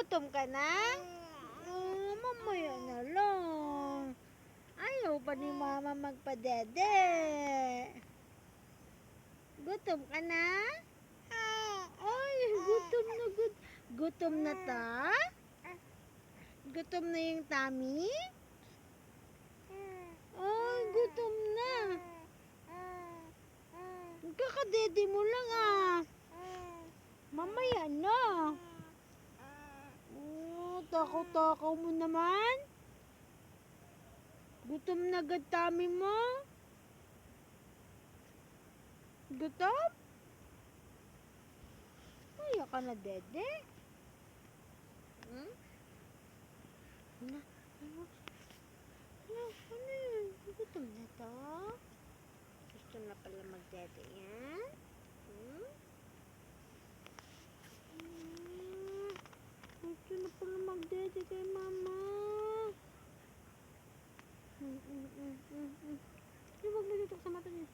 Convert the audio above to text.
Gutom ka na? Mamaya na lang. Ayaw pa ni mama magpadede. Gutom ka na? Ay, gutom na gutom na ta? Gutom na yung tummy? Ay, gutom na. Kakadede mo lang Mamaya na. Takaw-takaw mo naman. Gutom na agad tummy mo? Gutom? Kaya ka na, dede? Ano yun? Gutom na to? Gusto na pala magdede yan? Gusto na pala magdede kay mama. Huwag mo tutok sa mata niya.